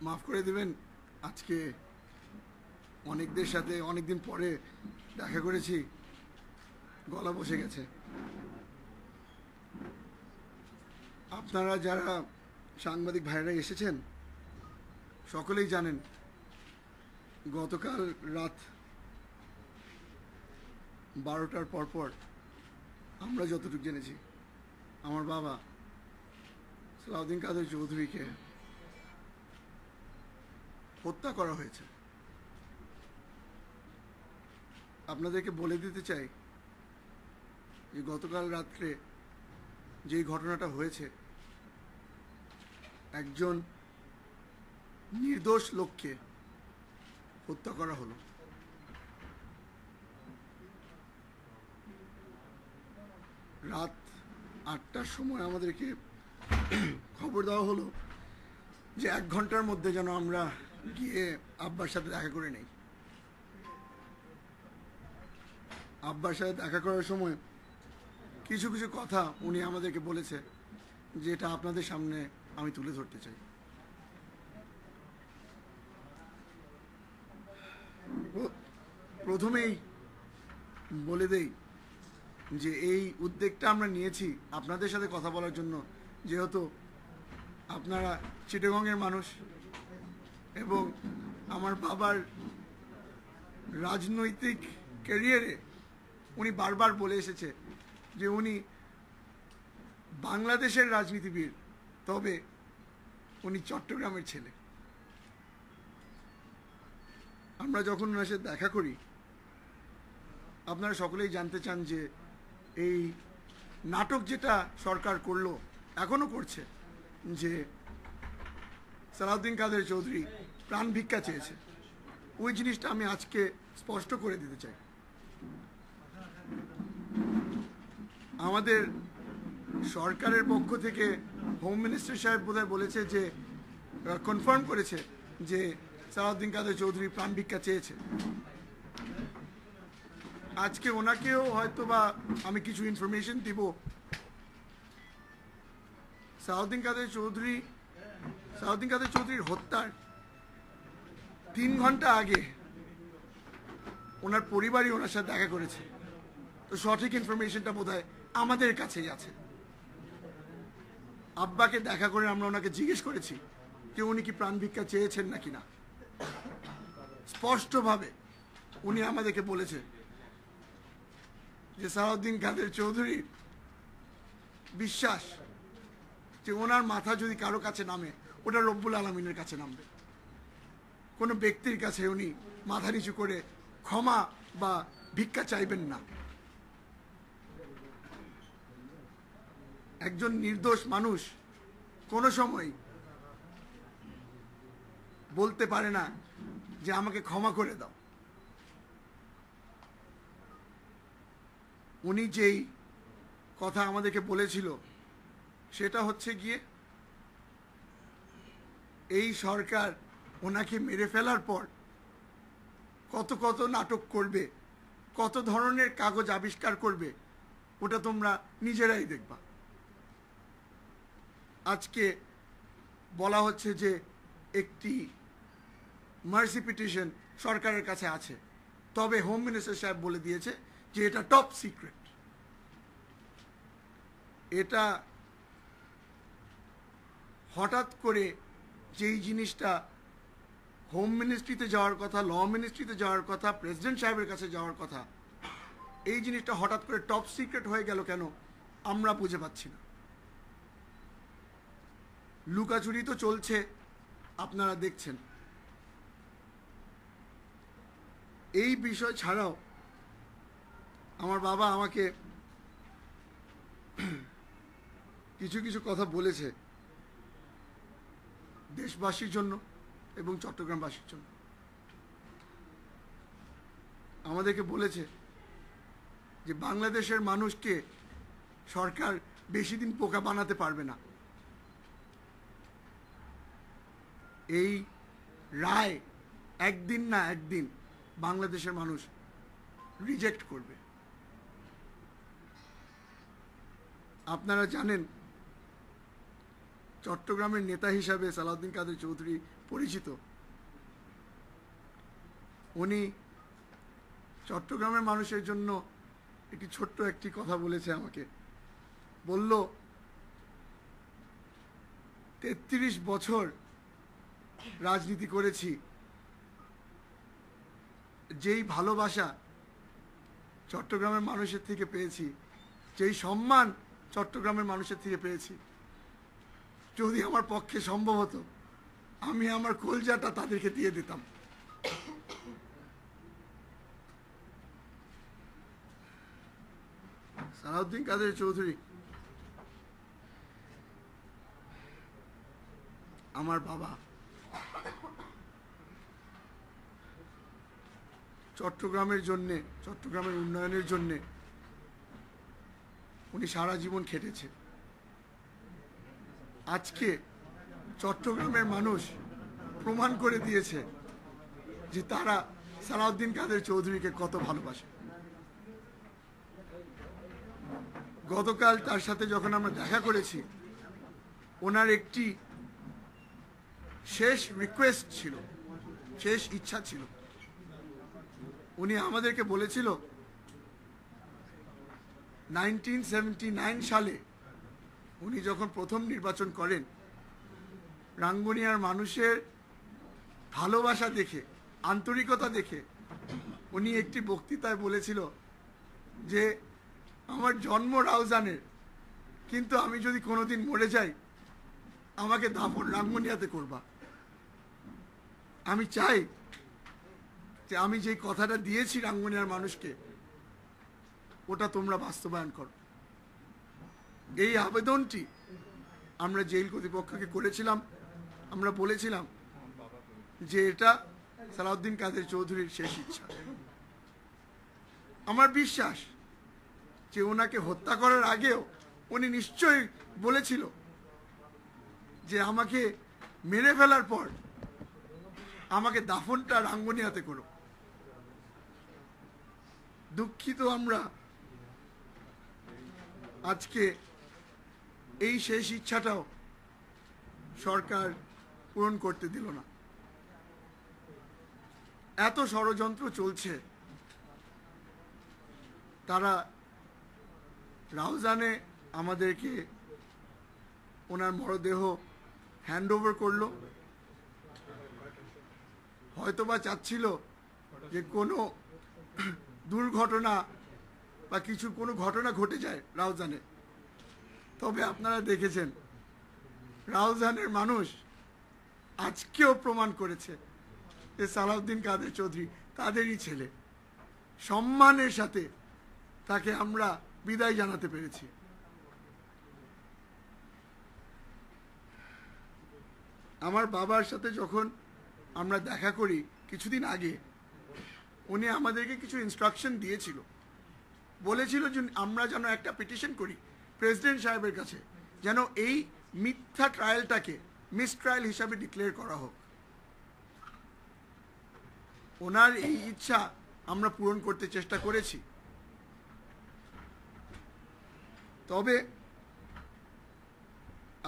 মাফ করে দিবেন। আজকে অনেকদের সাথে অনেকদিন পরে দেখা করেছি, গলা বসে গেছে। আপনারা যারা সাংবাদিক ভাইরা এসেছেন সকলেই জানেন গতকাল রাত 12টার পরপর আমরা যতটুকু জেনেছি আমার বাবা সালাউদ্দিন কাদের চৌধুরীকে হত্যা করা হয়েছে। আপনাদেরকে বলে দিতে চাই যে গতকাল রাত্রে যেই ঘটনাটা হয়েছে, একজন নির্দোষ লোককে হত্যা করা হলো। রাত 8টার সময় আমাদেরকে খবর দেওয়া হলো যে 1 ঘন্টার মধ্যে যেন আমরা গিয়ে আব্বার সাথে দেখা করে নেই। আব্বার সাথে দেখা করার সময় কিছু কিছু কথা উনি আমাদেরকে বলেছে, যেটা আপনাদের সামনে আমি তুলে ধরতে চাই। প্রথমেই বলে দেই যে এই উদ্যোগটা আমরা নিয়েছি আপনাদের সাথে কথা বলার জন্য, যেহেতু আপনারা চিটাগংয়ের মানুষ এবং আমার বাবার রাজনৈতিক ক্যারিয়ারে উনি বারবার বলে এসেছে যে উনি বাংলাদেশের রাজনীতিবিদ, তবে উনি চট্টগ্রামের ছেলে। আমরা যখন ওনার সাথে দেখা করি আপনারা সকলেই জানতে চান যে এই নাটক যেটা সরকার করলো, এখনো করছে, যে সালাউদ্দিন কাদের চৌধুরী প্রাণ ভিক্ষা চেয়েছে, ওই জিনিসটা আমি আজকে স্পষ্ট করে দিতে চাই। আমাদের সরকারের পক্ষ থেকে হোম মিনিস্টার সাহেব বোধহয় বলেছে যে কনফার্ম করেছে যে সালাউদ্দিন কাদের চৌধুরী প্রাণ ভিক্ষা চেয়েছে। আজকে ওনাকেও হয়তো বা আমি কিছু ইনফরমেশন দিব। সালাউদ্দিন কাদের চৌধুরীর হত্যার 3 ঘন্টা আগে ওনার পরিবারই ওনার সাথে দেখা করেছে। তো সঠিক ইনফরমেশনটা বোধহয় আমাদের কাছেই আছে। আব্বাকে দেখা করে আমরা ওনাকে জিজ্ঞেস করেছি যে উনি কি প্রাণ ভিক্ষা চেয়েছেন নাকি না। স্পষ্টভাবে উনি আমাদেরকে বলেছে যে সালাউদ্দিন কাদের চৌধুরীর বিশ্বাস যে ওনার মাথা যদি কারো কাছে নামে, ওটা রব্বুল আলমিনের কাছে নামবে। কোনো ব্যক্তির কাছে উনি মাথা নিচু করে ক্ষমা বা ভিক্ষা চাইবেন না। একজন নির্দোষ মানুষ কোনো সময় বলতে পারে না যে আমাকে ক্ষমা করে দাও। উনি যেই কথা আমাদেরকে বলেছিল সেটা হচ্ছে গিয়ে এই সরকার ওনাকে মেরে ফেলার পর কত কত নাটক করবে, কত ধরনের কাগজ আবিষ্কার করবে, ওটা তোমরা নিজেরাই দেখবা। আজকে বলা হচ্ছে যে একটি মার্সি পিটিশন সরকারের কাছে আছে, তবে হোম মিনিস্টার সাহেব বলে দিয়েছে যে এটা টপ সিক্রেট। এটা হঠাৎ করে যেই জিনিসটা হোম মিনিস্ট্রিতে যাওয়ার কথা, ল মিনিস্ট্রিতে যাওয়ার কথা, প্রেসিডেন্ট সাহেবের কাছে যাওয়ার কথা, এই জিনিসটা হঠাৎ করে টপ সিক্রেট হয়ে গেল কেন আমরা বুঝে পাচ্ছি না। লুকাচুরি তো চলছে, আপনারা দেখছেন। এই বিষয় ছাড়াও আমার বাবা আমাকে কিছু কিছু কথা বলেছে দেশবাসীর জন্য এবং চট্টগ্রামবাসীর জন্য। আমাদেরকে বলেছে যে বাংলাদেশের মানুষকে সরকার বেশি দিন পোকা বানাতে পারবে না। এই রায় একদিন না একদিন বাংলাদেশের মানুষ রিজেক্ট করবে। আপনারা জানেন চট্টগ্রামের নেতা হিসাবে সালাউদ্দিন কাদের চৌধুরী পরিচিত। উনি চট্টগ্রামের মানুষের জন্য একটি ছোট্ট একটি কথা বলেছে আমাকে। বলল, ৩৩ বছর রাজনীতি করেছি, যেই ভালোবাসা চট্টগ্রামের মানুষের থেকে পেয়েছি, যেই সম্মান চট্টগ্রামের মানুষের থেকে পেয়েছি, যদি আমার পক্ষে সম্ভব হতো আমি আমার কলজাটা তাদেরকে দিয়ে দিতাম। সালাউদ্দিন কাদের চৌধুরী আমার বাবা। চট্টগ্রামের জন্যে, চট্টগ্রামের উন্নয়নের জন্যে উনি সারা জীবন খেটেছে। আজকে চট্টগ্রামের মানুষ প্রমাণ করে দিয়েছে যে তারা সালাউদ্দিন কাদের চৌধুরীকে কত ভালোবাসে। গতকাল তার সাথে যখন আমরা দেখা করেছি, ওনার একটি শেষ রিকোয়েস্ট ছিল, শেষ ইচ্ছা ছিল। উনি আমাদেরকে বলেছিল 1979 সালে উনি যখন প্রথম নির্বাচন করেন, রাঙ্গুনিয়ার মানুষের ভালোবাসা দেখে, আন্তরিকতা দেখে উনি একটি বক্তৃতায় বলেছিল যে আমার জন্ম রাউজানের, কিন্তু আমি যদি কোনোদিন মরে যাই আমাকে দাফন রাঙ্গুনিয়াতে করবা। আমি চাই যে আমি যে কথাটা দিয়েছি রাঙ্গুনিয়ার মানুষকে, ওটা তোমরা বাস্তবায়ন করো। এই আবেদনটি আমরা জেল কর্তৃপক্ষকে করেছিলাম। আমরা বলেছিলাম যে এটা সালাউদ্দিন কাদের চৌধুরীর শেষ ইচ্ছা। আমার বিশ্বাস যে ওনাকে হত্যা করার আগেও উনি নিশ্চয়ই বলেছিল যে আমাকে মেরে ফেলার পর আমাকে দাফনটা রাঙ্গুনিয়াতে করো। দুঃখিত আমরা আজকে এই শেষ ইচ্ছাটাও সরকার পূরণ করতে দিল না। এত ষড়যন্ত্র চলছে। তারা রাউজানে আমাদেরকে ওনার মরদেহ হ্যান্ড ওভার করলো, হয়তোবা চাচ্ছিল যে কোনো দুর্ঘটনা বা কোনো ঘটনা ঘটে যায় রাউজানে। তবে আপনারা দেখেছেন রাউজানের মানুষ আজকেও প্রমাণ করেছে যে সালাউদ্দিন কাদের চৌধুরী তাদেরই ছেলে। সম্মানের সাথে তাকে আমরা বিদায় জানাতে পেরেছি। আমার বাবার সাথে যখন আমরা দেখা করি কিছুদিন আগে, উনি আমাদেরকে কিছু ইনস্ট্রাকশন দিয়েছিল। বলেছিল যে আমরা যেন একটা পিটিশন করি প্রেসিডেন্ট সাহেবের কাছে, যেন এই মিথ্যা ট্রায়ালটাকে মিস ট্রায়াল হিসাবে ডিক্লেয়ার করা হোক। ওনার এই ইচ্ছা আমরা পূরণ করতে চেষ্টা করেছি। তবে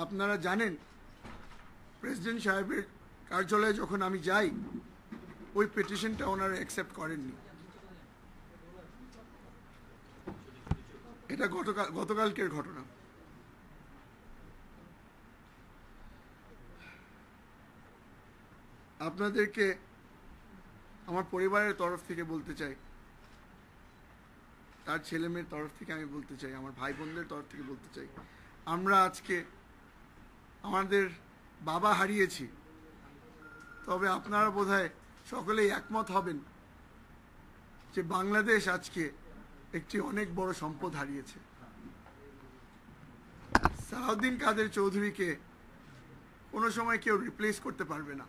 আপনারা জানেন প্রেসিডেন্ট সাহেবের কার্যালয়ে যখন আমি যাই, ওই পিটিশনটা ওনারা অ্যাকসেপ্ট করেননি। এটা গতকালকের ঘটনা। আপনাদেরকে আমার পরিবারের তরফ থেকে বলতে চাই, তার ছেলে মেয়ের তরফ থেকে আমি বলতে চাই, আমার ভাই বোনদের তরফ থেকে বলতে চাই, আমরা আজকে আমাদের বাবা হারিয়েছি। তবে আপনারা বোধহয় সকলেই একমত হবেন যে বাংলাদেশ আজকে একটি অনেক বড় সম্পদ হারিয়েছে। সালাউদ্দিন কাদের চৌধুরীকে কোনো সময় কেউ রিপ্লেস করতে পারবে না।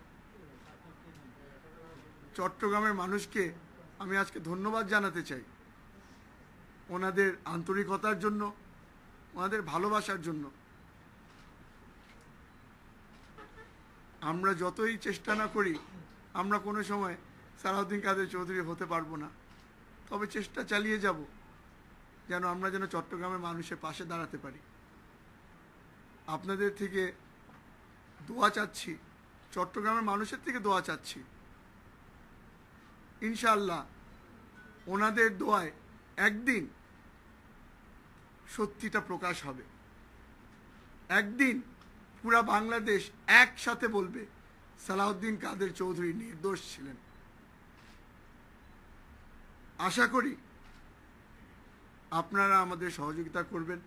চট্টগ্রামের মানুষকে আমি আজকে ধন্যবাদ জানাতে চাই ওনাদের আন্তরিকতার জন্য, ওনাদের ভালোবাসার জন্য। আমরা যতই চেষ্টা না করি, আমরা কোনো সময় সালাউদ্দিন কাদের চৌধুরী হতে পারবো না। তবে চেষ্টা চালিয়ে যাব যেন আমরা চট্টগ্রামের মানুষের পাশে দাঁড়াতে পারি। আপনাদের থেকে দোয়া চাচ্ছি, চট্টগ্রামের মানুষের থেকে দোয়া চাচ্ছি। ইনশাআল্লাহ ওনাদের দোয়ায় একদিন সত্যিটা প্রকাশ হবে। একদিন পুরা বাংলাদেশ একসাথে বলবে সালাউদ্দিন কাদের চৌধুরী নির্দোষ ছিলেন। আশা করি আপনারা আমাদের সহযোগিতা করবেন।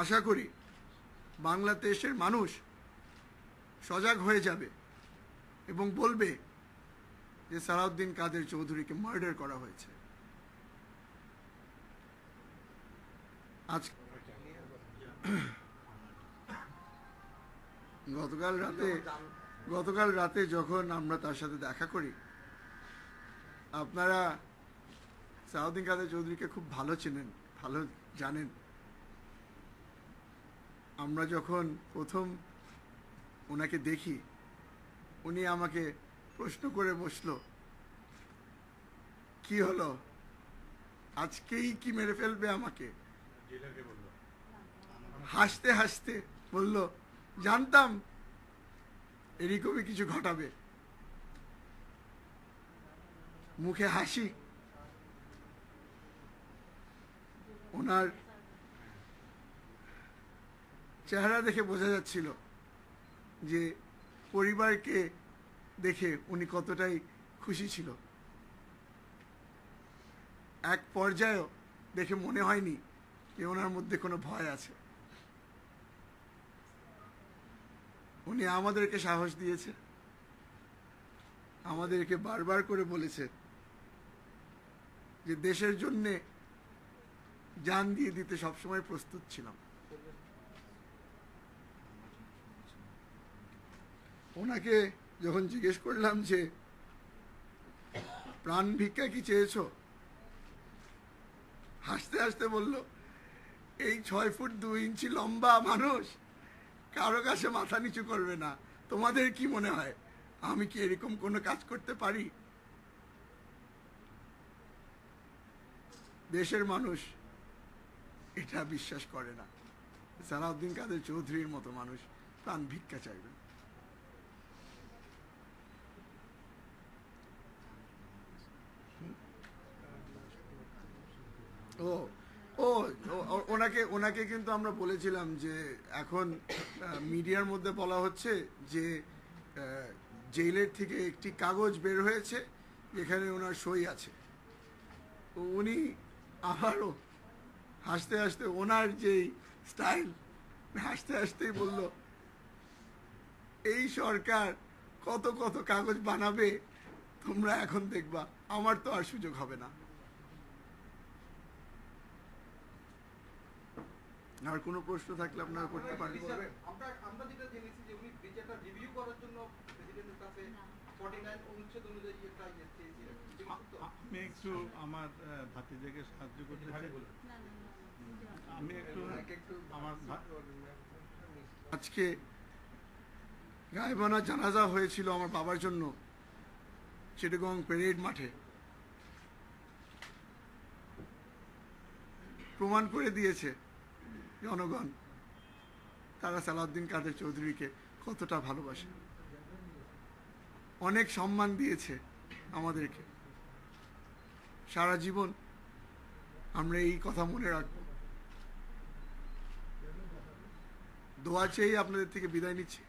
আশা করি বাংলাদেশের মানুষ সজাগ হয়ে যাবে এবং বলবে যে সালাউদ্দিন কাদের চৌধুরীকে মার্ডার করা হয়েছে। আজ গতকাল রাতে যখন আমরা তার সাথে দেখা করি, আপনারা সালাউদ্দিন কাদের চৌধুরীকে খুব ভালো চেনেন, ভালো জানেন। আমরা যখন প্রথম ওনাকে দেখি, উনি আমাকে প্রশ্ন করে বসলো, কি হলো, আজকেই কি মেরে ফেলবে আমাকে? হাসতে হাসতে বলল, জানতাম এরকমই কিছু ঘটাবে। মুখে হাসি, ওনার চেহারা দেখে বোঝা যাচ্ছিল যে পরিবারকে দেখে উনি কতটাই খুশি ছিল। এক পর্যায়েও দেখে মনে হয়নি যে ওনার মধ্যে কোনো ভয় আছে। উনি আমাদেরকে সাহস দিয়েছে, আমাদেরকে বারবার করে বলেছে যে দেশের জন্যে জান দিয়ে দিতে সবসময় প্রস্তুত ছিলাম। ওনাকে যখন জিজ্ঞেস করলাম যে প্রাণ ভিক্ষা কি চেয়েছো, হাসতে হাসতে বলল, এই 6 ফুট 2 ইঞ্চি লম্বা মানুষ কারো কাছে মাথা নিচু করবে না। তোমাদের কি মনে হয় আমি কি এরকম কোনো কাজ করতে পারি? দেশের মানুষ এটা বিশ্বাস করে না। সালাউদ্দিন কাদের চৌধুরীর মতো মানুষ প্রাণ ভিক্ষা চাইবে। ও ও ওনাকে কিন্তু আমরা বলেছিলাম যে এখন মিডিয়ার মধ্যে বলা হচ্ছে যে জেলের থেকে একটি কাগজ বের হয়েছে যেখানে ওনার সই আছে। তো উনি আবারও হাসতে হাসতে, ওনার যেই স্টাইল, হাসতে হাসতেই বলল, এই সরকার কত কত কাগজ বানাবে তোমরা এখন দেখবা, আমার তো আর সুযোগ হবে না। আর কোনো প্রশ্ন থাকলে আপনারা করতে পারেন। আমরা যেটা জেনেছি যে উনি বিচারটা রিভিউ করার জন্য প্রেসিডেন্টের কাছে 49 অনুচ্ছেদ অনুযায়ী একটা চেয়েছিলেন। আমি একটু আমার ভাতিজাকে সাহায্য করতে চাই। আমি একটু আমার আজকে গায়েবানা জানাজা হয়েছিল আমার বাবার জন্য চিটাগং প্যারেড মাঠে। প্রমাণ করে দিয়েছে জনগণ তারা সালাউদ্দিন কাদের চৌধুরীকে কতটা ভালোবাসে। অনেক সম্মান দিয়েছে আমাদেরকে। সারা জীবন আমরা এই কথা মনে রাখব। দোয়া চেয়ে আপনাদের থেকে বিদায় নিচ্ছি।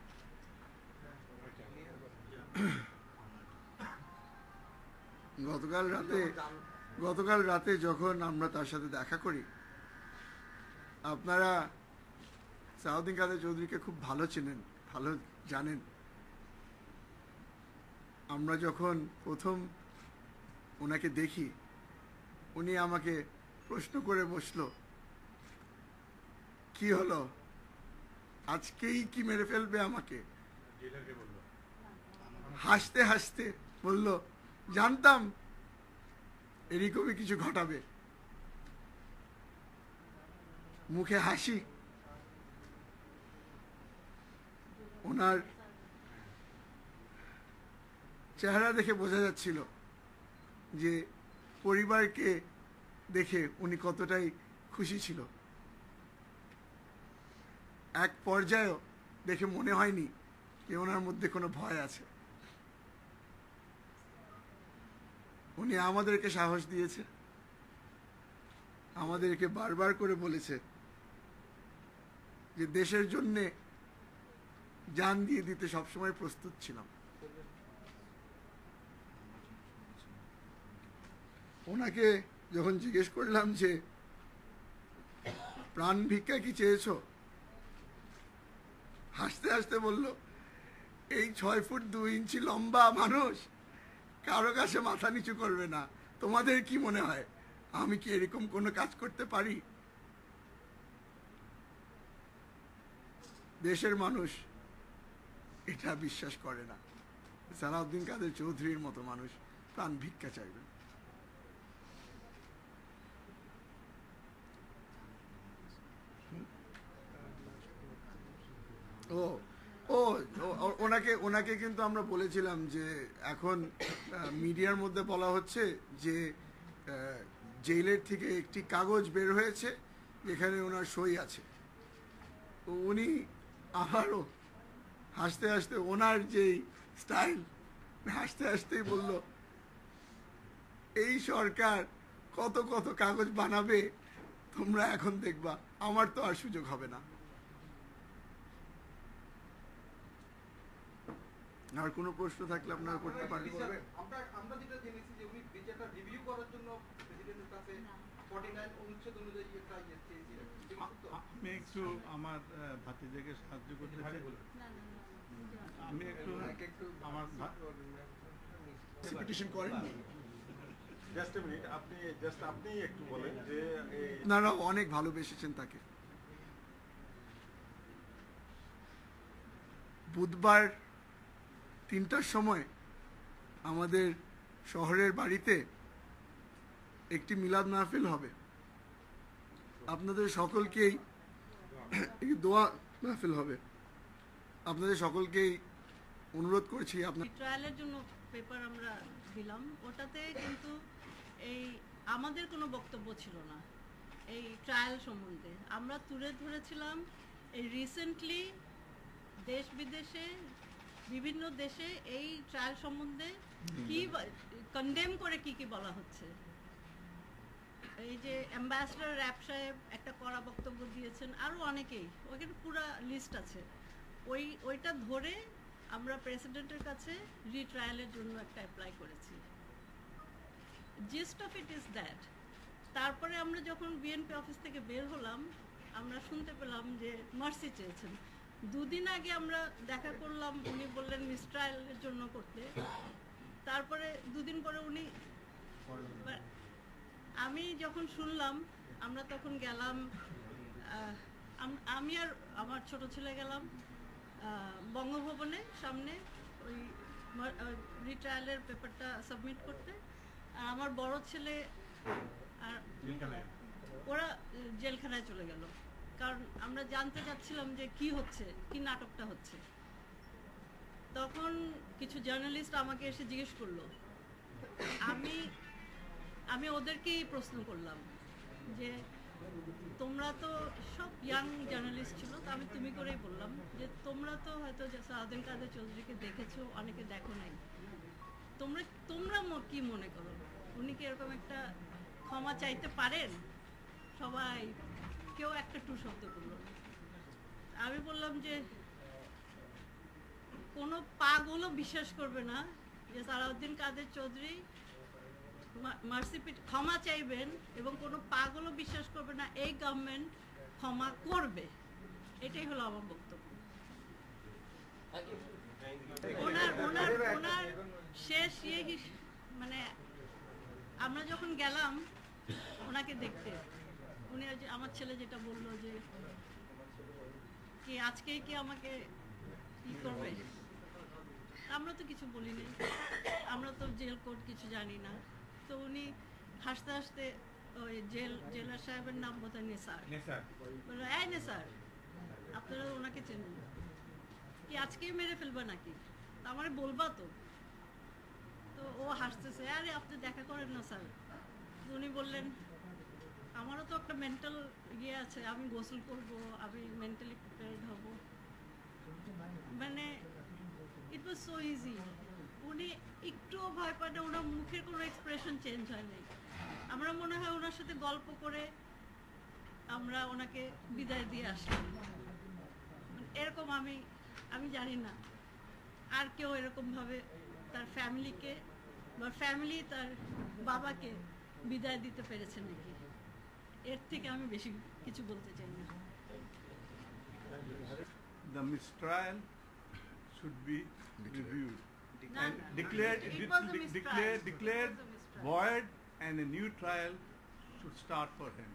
গতকাল রাতে যখন আমরা তার সাথে দেখা করি, আপনারা সালাউদ্দিন কাদের চৌধুরীকে খুব ভালো চেনেন, ভালো জানেন। আমরা যখন প্রথম ওনাকে দেখি, উনি আমাকে প্রশ্ন করে বসলো, কি হলো, আজকেই কি মেরে ফেলবে আমাকে? হাসতে হাসতে বলল, জানতাম এরকমই কিছু ঘটাবে। মুখে হাসি, ওনার চেহারা দেখে বোঝা যাচ্ছিল যে পরিবারকে দেখে উনি কতটাই খুশি ছিল। এক পর্যায়েও দেখে মনে হয়নি যে ওনার মধ্যে কোনো ভয় আছে। উনি আমাদেরকে সাহস দিয়েছে, আমাদেরকে বারবার করে বলেছে যে দেশের জন্যে জান দিয়ে দিতে সবসময় প্রস্তুত ছিলাম। ওনাকে যখন জিজ্ঞেস করলাম যে প্রাণ ভিক্ষা কি চেয়েছো, হাসতে হাসতে বলল, এই 6 ফুট 2 ইঞ্চি লম্বা মানুষ কারো কাছে মাথা নিচু করবে না। তোমাদের কি মনে হয় আমি কি এরকম কোনো কাজ করতে পারি? দেশের মানুষ এটা বিশ্বাস করে না। সালাউদ্দিন কাদের চৌধুরীর মতো মানুষ প্রাণ ভিক্ষা চাইবে। ও ও ওনাকে ওনাকে কিন্তু আমরা বলেছিলাম যে এখন মিডিয়ার মধ্যে বলা হচ্ছে যে জেলের থেকে একটি কাগজ বের হয়েছে যেখানে ওনার সই আছে। তো উনি আবারও হাসতে হাসতে, ওনার যেই স্টাইল, হাসতে হাসতেই বলল, এই সরকার কত কত কাগজ বানাবে তোমরা এখন দেখবা, আমার তো আর সুযোগ হবে না। আর কোনো প্রশ্ন থাকলে আপনারা করতে পারেন। আমরা যেটা জেনেছি যে উনি বিচারটা রিভিউ করার জন্য প্রেসিডেন্টের কাছে 49 অনুচ্ছেদ অনুযায়ী একটা চেয়েছিলেন। আমি একটু আমার ভাতিজাকে সাহায্য করতে চাই। আমি একটু আমার পিটিশন করেননি? জাস্ট এ মিনিট, আপনি একটু বলেন যে না না, অনেক ভালোবেসেছেন তাকে। বুধবার 3টার সময় আমাদের শহরের বাড়িতে একটি মিলাদ মাহফিল হবে। আপনাদের সকলকেই একটি দোয়া মাহফিল হবে। আপনাদের সকলকেই অনুরোধ করছি আপনার ট্রায়ালের জন্য পেপার আমরা দিলাম, ওটাতে কিন্তু এই আমাদের কোনো বক্তব্য ছিল না এই ট্রায়াল সম্বন্ধে। আমরা তুলে ধরেছিলাম এই রিসেন্টলি দেশ বিদেশে বিভিন্ন দেশে এই ট্রায়াল সম্বন্ধে কি কন্ডেম করে কি কি বলা হচ্ছে। এই যে অ্যাম্বাসেডর র্যাপ সাহেব একটা কড়া বক্তব্য দিয়েছেন, আরও অনেকেই, ওইখানে পুরো লিস্ট আছে। ওইটা ধরে আমরা প্রেসিডেন্টের কাছে রিট্রায়ালের জন্য একটা অ্যাপ্লাই করেছি। Gist of it is that. তারপরে আমরা যখন বিএনপি অফিস থেকে বের হলাম, আমরা শুনতে পেলাম যে মার্সি চেয়েছেন। 2 দিন আগে আমরা দেখা করলাম, উনি বললেন মিসট্রায়ালের জন্য করতে। তারপরে 2 দিন পরে উনি, আমি যখন শুনলাম, আমরা তখন গেলাম, আমি আর আমার ছোট ছেলে গেলাম বঙ্গভবনের সামনে ওই রিট্রায়ালের পেপারটা সাবমিট করতে। আর আমার বড় ছেলে আর ওরা জেলখানায় চলে গেল, কারণ আমরা জানতে চাচ্ছিলাম যে কি হচ্ছে, কি নাটকটা হচ্ছে। তখন কিছু জার্নালিস্ট আমাকে এসে জিজ্ঞেস করলো, আমি ওদেরকেই প্রশ্ন করলাম যে তোমরা তো সব ইয়াং জার্নালিস্ট ছিল, তো আমি তুমি করেই বললাম যে তোমরা তো হয়তো সালাউদ্দিন কাদের চৌধুরীকে দেখেছো, অনেকে দেখো নাই, তোমরা কি মনে করো, উনি কি এরকম একটা ক্ষমা চাইতে পারেন? সবাই কেউ একটা টু শব্দ করলো। আমি বললাম যে কোনো পাগলও বিশ্বাস করবে না যে সালাউদ্দিন কাদের চৌধুরী মার্সি ক্ষমা চাইবেন, এবং কোনো পাগলও বিশ্বাস করবে না এই গভর্নমেন্ট ক্ষমা করবে। এটাই হলো আমার বক্তব্য। ওনার শেষ মানে আমরা যখন গেলাম ওনাকে দেখতে, উনি আমার ছেলে যেটা বললো যে কি আজকেই কি আমাকে কি করবে, আমরা তো কিছু বলিনি, আমরা তো জেল কোড কিছু জানি না। তো উনি হাসতে হাসতে ওই জেলার সাহেবের নাম বোধহয় নেসার, বললো এই নেসার আপনারা ওনাকে চেনেন, কি আজকেই মেরে ফেলবে নাকি, আমার বলবা তো। তো ও হাসতেছে, আরে আপনি দেখা করেন না স্যার। উনি বললেন আমারও তো একটা মেন্টাল ইয়ে আছে, আমি গোসল করব, আমি মেন্টালি প্রিপেয়ার্ড হব। মানে ইট ওয়াজ সো ইজি। উনি একটুও ভয় পান না, ওনার মুখের কোনো এক্সপ্রেশন চেঞ্জ হয় নাই। আমরা মনে হয় ওনার সাথে গল্প করে আমরা ওনাকে বিদায় দিয়ে আসলাম। এরকম আমি জানি না আর কেউ এরকমভাবে তার ফ্যামিলিকে বা ফ্যামিলি তার বাবাকে বিদায় দিতে পেরেছে নাকি। এর থেকে আমি বেশি কিছু বলতে চাই না। The mistrial should be reviewed না, and declared it was a mistrial. declared It was a mistrial. void, and a new trial should start for him.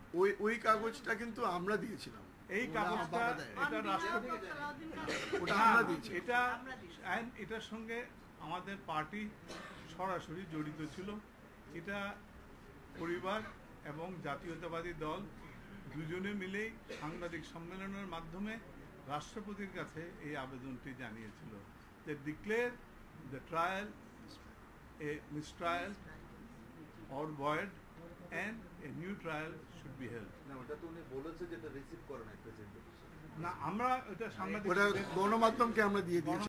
ওই কাগজটা কিন্তু আমরা দিয়েছিলাম। এই ওরা কাগজটা বাবা দেয়। On এটা behalf রাষ্ট্রপতি of Salahuddin Khan, ওটা হ্যাঁ, আমরা দিয়েছি। এটা আমরা দিয়েছি। and এটার সঙ্গে আমাদের পার্টি সরাসরি জড়িত ছিল। এটা পরিবার এবং জাতীয়তাবাদী দল দুজনে মিলেই সাংবাদিক সম্মেলনের মাধ্যমে রাষ্ট্রপতির কাছে এই আবেদনটি জানিয়েছিল যে declare the trial a mistrial or void and a new trial should be held. না ওটা তো উনি বলেছে যেটা রিসিভ করে নাই প্রেসিডেন্ট। না আমরা এটা সাংবাদিক ওটা গণমাধ্যমকে আমরা দিয়ে দিয়েছি।